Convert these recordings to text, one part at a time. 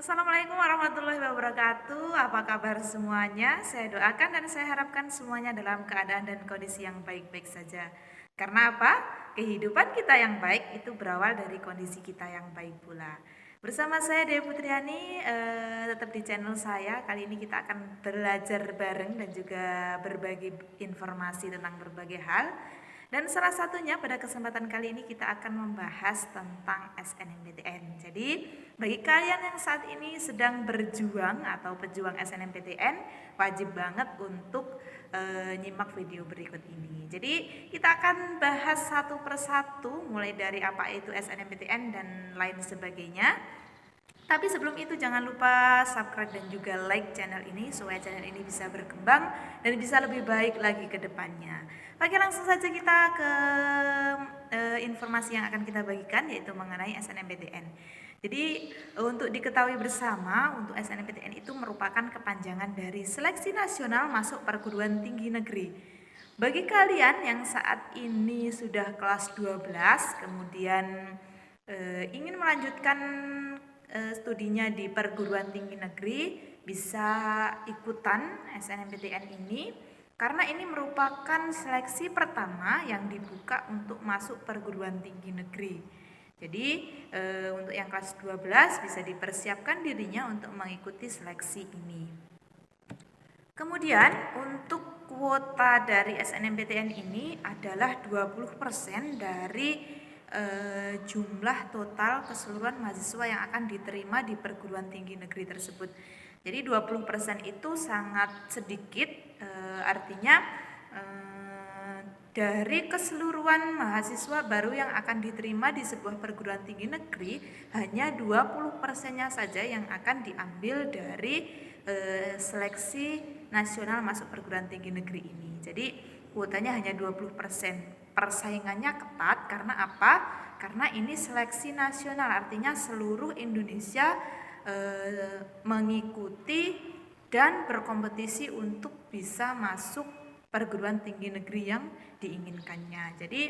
Assalamualaikum warahmatullahi wabarakatuh. Apa kabar semuanya? Saya doakan dan saya harapkan semuanya dalam keadaan dan kondisi yang baik-baik saja. Karena apa? Kehidupan kita yang baik itu berawal dari kondisi kita yang baik pula. Bersama saya Dewi Putriani, tetap di channel saya. Kali ini kita akan belajar bareng dan juga berbagi informasi tentang berbagai hal. Dan salah satunya pada kesempatan kali ini kita akan membahas tentang SNMPTN. Jadi bagi kalian yang saat ini sedang berjuang atau pejuang SNMPTN, wajib banget untuk nyimak video berikut ini. Jadi kita akan bahas satu persatu mulai dari apa itu SNMPTN dan lain sebagainya. Tapi sebelum itu jangan lupa subscribe dan juga like channel ini supaya channel ini bisa berkembang dan bisa lebih baik lagi ke depannya. Oke, langsung saja kita ke informasi yang akan kita bagikan, yaitu mengenai SNMPTN. Jadi untuk diketahui bersama, untuk SNMPTN itu merupakan kepanjangan dari Seleksi Nasional Masuk Perguruan Tinggi Negeri. Bagi kalian yang saat ini sudah kelas 12 kemudian ingin melanjutkan studinya di perguruan tinggi negeri, bisa ikutan SNMPTN ini karena ini merupakan seleksi pertama yang dibuka untuk masuk perguruan tinggi negeri. Jadi untuk yang kelas 12 bisa dipersiapkan dirinya untuk mengikuti seleksi ini. Kemudian untuk kuota dari SNMPTN ini adalah 20% dari jumlah total keseluruhan mahasiswa yang akan diterima di perguruan tinggi negeri tersebut. Jadi 20% itu sangat sedikit, artinya dari keseluruhan mahasiswa baru yang akan diterima di sebuah perguruan tinggi negeri, hanya 20%-nya saja yang akan diambil dari seleksi nasional masuk perguruan tinggi negeri ini. Jadi kuotanya hanya 20%. Persaingannya ketat karena apa? Karena ini seleksi nasional, artinya seluruh Indonesia mengikuti dan berkompetisi untuk bisa masuk perguruan tinggi negeri yang diinginkannya. Jadi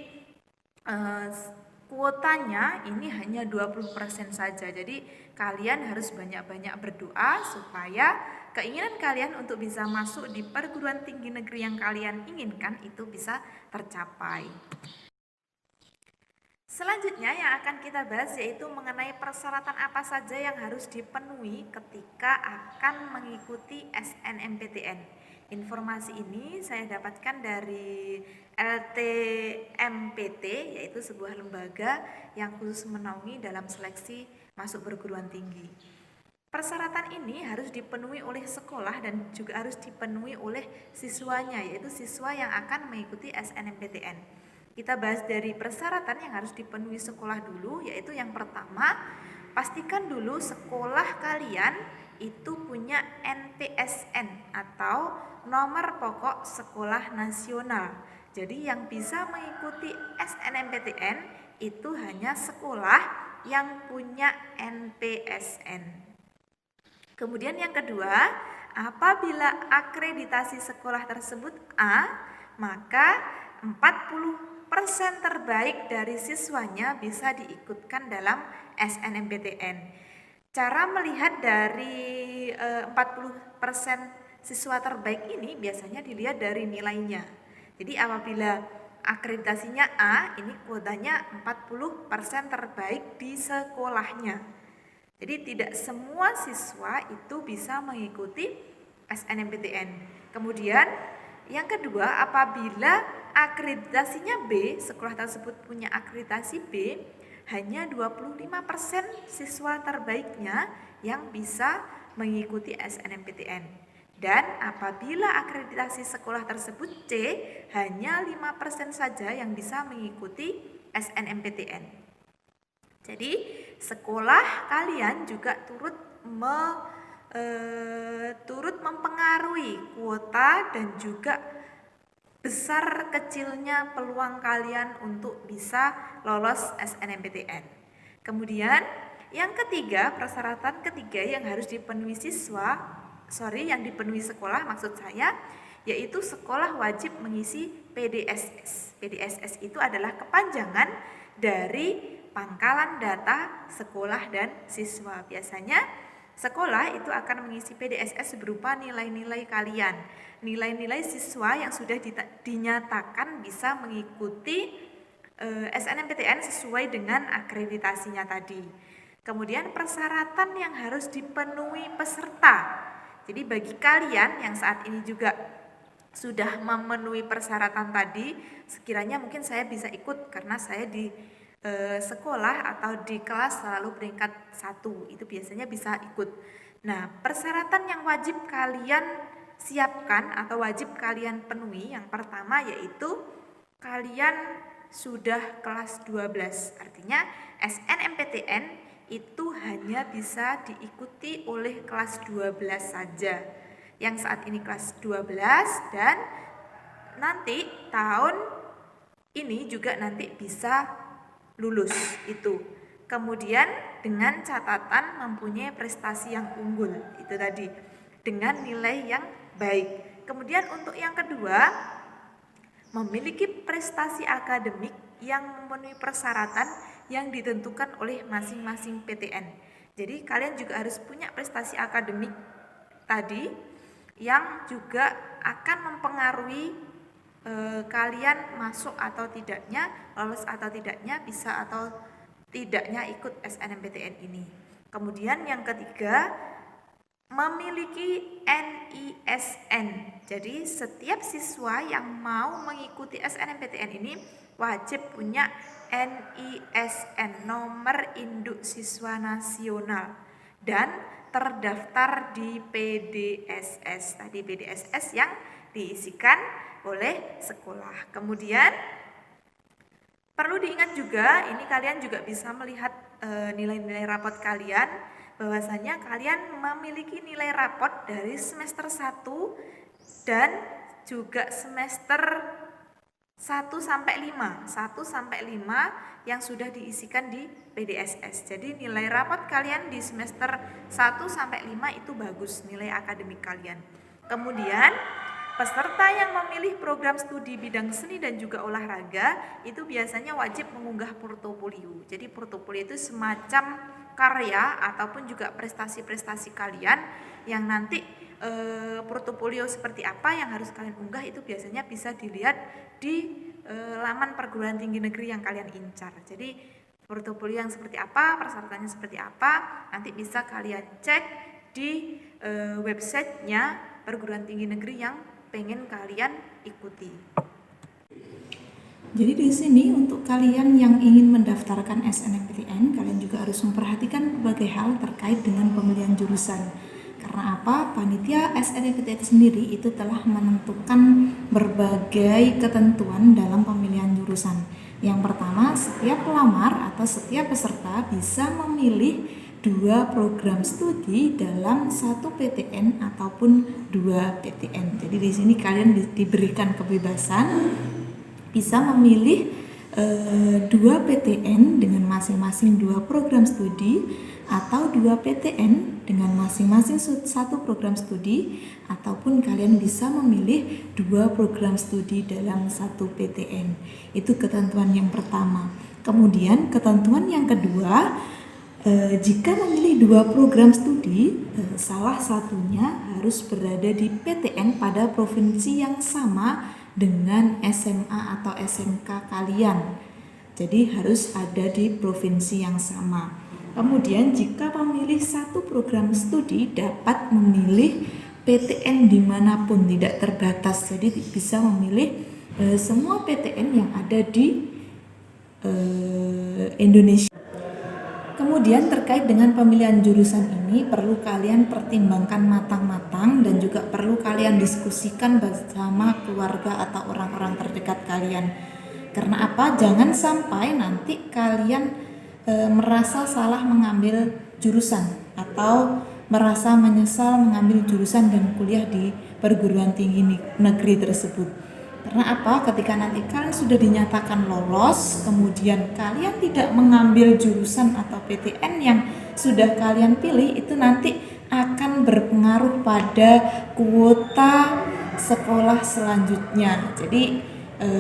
kuotanya ini hanya 20% saja. Jadi kalian harus banyak-banyak berdoa supaya keinginan kalian untuk bisa masuk di perguruan tinggi negeri yang kalian inginkan itu bisa tercapai. Selanjutnya yang akan kita bahas yaitu mengenai persyaratan apa saja yang harus dipenuhi ketika akan mengikuti SNMPTN. Informasi ini saya dapatkan dari LTMPT, yaitu sebuah lembaga yang khusus menaungi dalam seleksi masuk perguruan tinggi. Persyaratan ini harus dipenuhi oleh sekolah dan juga harus dipenuhi oleh siswanya, yaitu siswa yang akan mengikuti SNMPTN. Kita bahas dari persyaratan yang harus dipenuhi sekolah dulu, yaitu yang pertama, pastikan dulu sekolah kalian itu punya NPSN atau nomor pokok sekolah nasional. Jadi yang bisa mengikuti SNMPTN itu hanya sekolah yang punya NPSN. Kemudian yang kedua, apabila akreditasi sekolah tersebut A, maka 40% terbaik dari siswanya bisa diikutkan dalam SNMPTN. Cara melihat dari 40% siswa terbaik ini biasanya dilihat dari nilainya. Jadi apabila akreditasinya A, ini kuotanya 40% terbaik di sekolahnya. Jadi tidak semua siswa itu bisa mengikuti SNMPTN. Kemudian yang kedua, apabila akreditasinya B, sekolah tersebut punya akreditasi B, hanya 25% siswa terbaiknya yang bisa mengikuti SNMPTN. Dan apabila akreditasi sekolah tersebut C, hanya 5% saja yang bisa mengikuti SNMPTN. Jadi sekolah kalian juga turut mempengaruhi kuota dan juga besar kecilnya peluang kalian untuk bisa lolos SNMPTN. Kemudian yang ketiga, persyaratan ketiga yang harus dipenuhi yang dipenuhi sekolah maksud saya, yaitu sekolah wajib mengisi PDSS. PDSS itu adalah kepanjangan dari Pangkalan Data Sekolah dan Siswa. Biasanya Sekolah itu akan mengisi PDSS berupa nilai-nilai kalian, nilai-nilai siswa yang sudah dinyatakan bisa mengikuti SNMPTN sesuai dengan akreditasinya tadi. Kemudian persyaratan yang harus dipenuhi peserta. Jadi bagi kalian yang saat ini juga sudah memenuhi persyaratan tadi, sekiranya mungkin saya bisa ikut karena saya di sekolah atau di kelas selalu peringkat 1, itu biasanya bisa ikut. Nah, persyaratan yang wajib kalian siapkan atau wajib kalian penuhi yang pertama yaitu kalian sudah kelas 12. Artinya SNMPTN itu hanya bisa diikuti oleh kelas 12 saja. Yang saat ini kelas 12 dan nanti tahun ini juga nanti bisa lulus itu. Kemudian dengan catatan mempunyai prestasi yang unggul, itu tadi, dengan nilai yang baik. Kemudian untuk yang kedua, memiliki prestasi akademik yang memenuhi persyaratan yang ditentukan oleh masing-masing PTN. Jadi kalian juga harus punya prestasi akademik tadi yang juga akan mempengaruhi kalian masuk atau tidaknya, lolos atau tidaknya, bisa atau tidaknya ikut SNMPTN ini. Kemudian yang ketiga, memiliki NISN. Jadi setiap siswa yang mau mengikuti SNMPTN ini wajib punya NISN, nomor induk siswa nasional, dan terdaftar di PDSS. Tadi PDSS yang diisikan oleh sekolah. Kemudian perlu diingat juga, ini kalian juga bisa melihat nilai-nilai rapot kalian, bahwasanya kalian memiliki nilai rapot dari semester 1 dan juga semester 1 sampai 5 yang sudah diisikan di PDSS. Jadi nilai rapot kalian di semester 1 sampai 5 itu bagus, nilai akademik kalian. Kemudian peserta yang memilih program studi bidang seni dan juga olahraga itu biasanya wajib mengunggah portofolio. Jadi portofolio itu semacam karya ataupun juga prestasi-prestasi kalian yang nanti portofolio seperti apa yang harus kalian unggah itu biasanya bisa dilihat di laman perguruan tinggi negeri yang kalian incar. Jadi portofolio yang seperti apa, persyaratannya seperti apa, nanti bisa kalian cek di websitenya perguruan tinggi negeri yang pengen kalian ikuti. Jadi di sini untuk kalian yang ingin mendaftarkan SNMPTN, kalian juga harus memperhatikan berbagai hal terkait dengan pemilihan jurusan. Karena apa? Panitia SNMPTN sendiri itu telah menentukan berbagai ketentuan dalam pemilihan jurusan. Yang pertama, setiap pelamar atau setiap peserta bisa memilih 2 program studi dalam 1 PTN ataupun 2 PTN. Jadi di sini kalian diberikan kebebasan bisa memilih 2 PTN dengan masing-masing 2 program studi atau 2 PTN dengan masing-masing 1 program studi, ataupun kalian bisa memilih 2 program studi dalam 1 PTN. Itu ketentuan yang pertama. Kemudian ketentuan yang kedua, jika memilih 2 program studi, salah satunya harus berada di PTN pada provinsi yang sama dengan SMA atau SMK kalian. Jadi harus ada di provinsi yang sama. Kemudian jika memilih 1 program studi dapat memilih PTN dimanapun, tidak terbatas. Jadi bisa memilih semua PTN yang ada di Indonesia. Kemudian terkait dengan pemilihan jurusan ini perlu kalian pertimbangkan matang-matang dan juga perlu kalian diskusikan bersama keluarga atau orang-orang terdekat kalian. Karena apa? Jangan sampai nanti kalian merasa salah mengambil jurusan atau merasa menyesal mengambil jurusan dan kuliah di perguruan tinggi negeri tersebut. Karena apa? Ketika nanti kalian sudah dinyatakan lolos, kemudian kalian tidak mengambil jurusan atau PTN yang sudah kalian pilih, itu nanti akan berpengaruh pada kuota sekolah selanjutnya. Jadi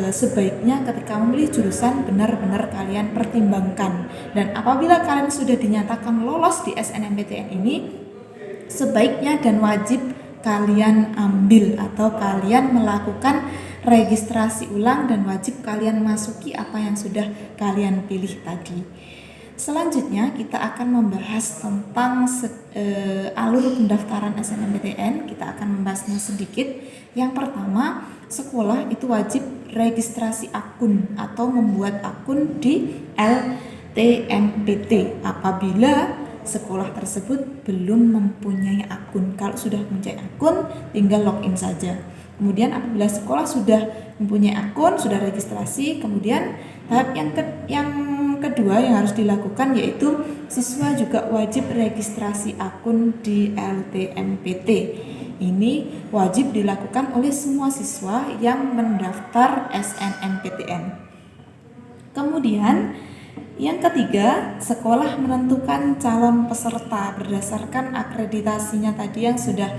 sebaiknya ketika memilih jurusan benar-benar kalian pertimbangkan. Dan apabila kalian sudah dinyatakan lolos di SNMPTN ini, sebaiknya dan wajib kalian ambil atau kalian melakukan registrasi ulang dan wajib kalian masuki apa yang sudah kalian pilih tadi. Selanjutnya kita akan membahas tentang alur pendaftaran SNMPTN. Kita akan membahasnya sedikit. Yang pertama, sekolah itu wajib registrasi akun atau membuat akun di LTMPT apabila sekolah tersebut belum mempunyai akun. Kalau sudah mempunyai akun, tinggal login saja. Kemudian apabila sekolah sudah mempunyai akun, sudah registrasi, kemudian tahap yang kedua yang harus dilakukan yaitu siswa juga wajib registrasi akun di LTMPT. Ini wajib dilakukan oleh semua siswa yang mendaftar SNMPTN. Kemudian yang ketiga, sekolah menentukan calon peserta berdasarkan akreditasinya tadi yang sudah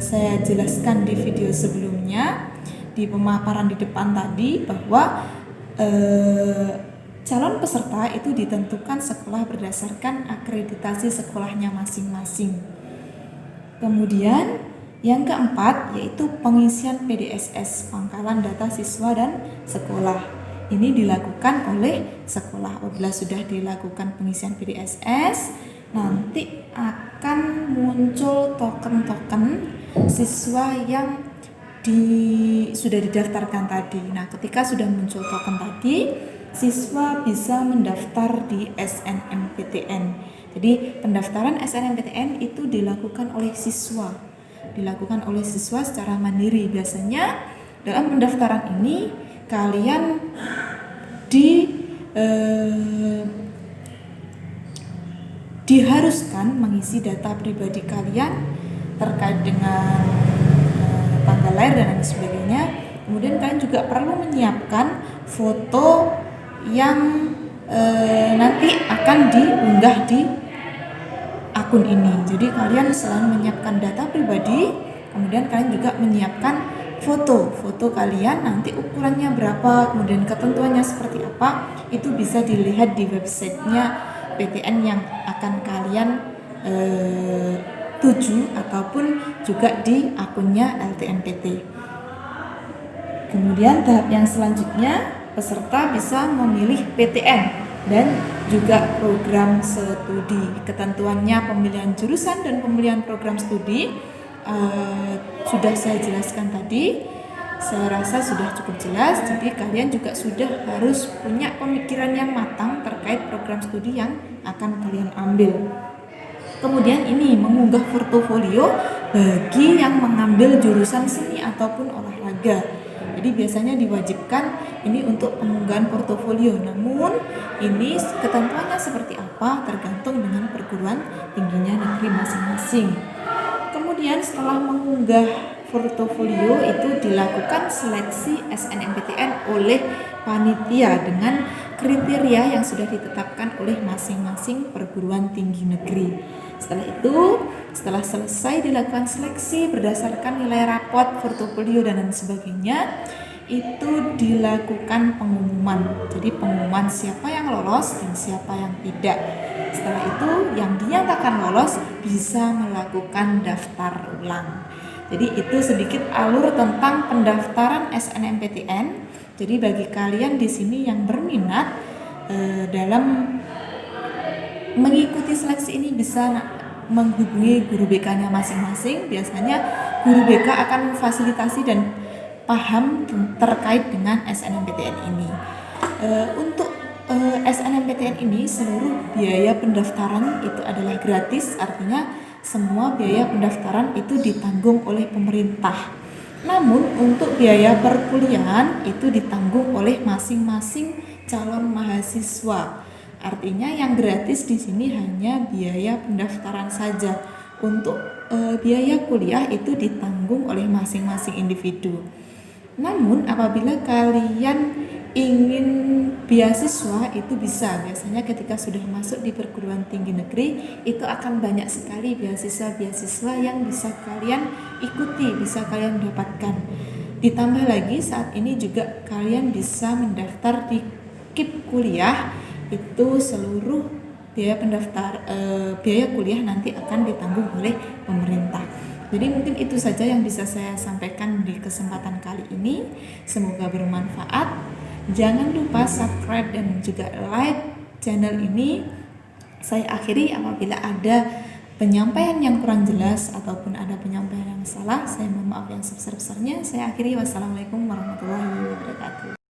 saya jelaskan di video sebelumnya di pemaparan di depan tadi, bahwa calon peserta itu ditentukan sekolah berdasarkan akreditasi sekolahnya masing-masing. Kemudian yang keempat yaitu pengisian PDSS, pangkalan data siswa dan sekolah. Ini dilakukan oleh sekolah. Apabila sudah dilakukan pengisian PDSS, nanti akan muncul token-token siswa yang sudah didaftarkan tadi. Nah, ketika sudah muncul token tadi, siswa bisa mendaftar di SNMPTN. Jadi pendaftaran SNMPTN itu dilakukan oleh siswa secara mandiri. Biasanya dalam pendaftaran ini kalian diharuskan mengisi data pribadi kalian terkait dengan tanggal lahir dan lain sebagainya. Kemudian kalian juga perlu menyiapkan foto yang nanti akan diunggah di akun ini. Jadi kalian selain menyiapkan data pribadi, kemudian kalian juga menyiapkan foto kalian, nanti ukurannya berapa, kemudian ketentuannya seperti apa, itu bisa dilihat di websitenya PTN yang akan kalian tuju ataupun juga di akunnya LTMPT. Kemudian tahap yang selanjutnya, peserta bisa memilih PTN dan juga program studi. Ketentuannya pemilihan jurusan dan pemilihan program studi sudah saya jelaskan tadi. Saya rasa sudah cukup jelas. Jadi kalian juga sudah harus punya pemikiran yang matang terkait program studi yang akan kalian ambil. Kemudian ini mengunggah portofolio bagi yang mengambil jurusan seni ataupun olahraga. Jadi biasanya diwajibkan ini untuk pengunggahan portofolio. Namun ini ketentuannya seperti apa tergantung dengan perguruan tingginya negeri masing-masing. Kemudian setelah mengunggah portofolio itu dilakukan seleksi SNMPTN oleh panitia dengan kriteria yang sudah ditetapkan oleh masing-masing perguruan tinggi negeri. Setelah itu, setelah selesai dilakukan seleksi berdasarkan nilai rapot, portofolio dan lain sebagainya, itu dilakukan pengumuman. Jadi pengumuman siapa yang lolos dan siapa yang tidak. Setelah itu yang dinyatakan lolos bisa melakukan daftar ulang. Jadi itu sedikit alur tentang pendaftaran SNMPTN. Jadi bagi kalian di sini yang berminat dalam mengikuti seleksi ini bisa menghubungi guru BK-nya masing-masing. Biasanya guru BK akan memfasilitasi dan paham terkait dengan SNMPTN ini. Untuk SNMPTN ini seluruh biaya pendaftaran itu adalah gratis, artinya semua biaya pendaftaran itu ditanggung oleh pemerintah. Namun untuk biaya perkuliahan itu ditanggung oleh masing-masing calon mahasiswa. Artinya yang gratis di sini hanya biaya pendaftaran saja. Untuk biaya kuliah itu ditanggung oleh masing-masing individu. Namun apabila kalian ingin beasiswa itu bisa. Biasanya ketika sudah masuk di perguruan tinggi negeri itu akan banyak sekali beasiswa-beasiswa yang bisa kalian ikuti, bisa kalian dapatkan. Ditambah lagi saat ini juga kalian bisa mendaftar di KIP kuliah. Itu seluruh biaya kuliah nanti akan ditanggung oleh pemerintah. Jadi mungkin itu saja yang bisa saya sampaikan di kesempatan kali ini. Semoga bermanfaat. Jangan lupa subscribe dan juga like channel ini. Saya akhiri, apabila ada penyampaian yang kurang jelas ataupun ada penyampaian yang salah, saya mohon maaf yang sebesar-besarnya. Saya akhiri, wassalamualaikum warahmatullahi wabarakatuh.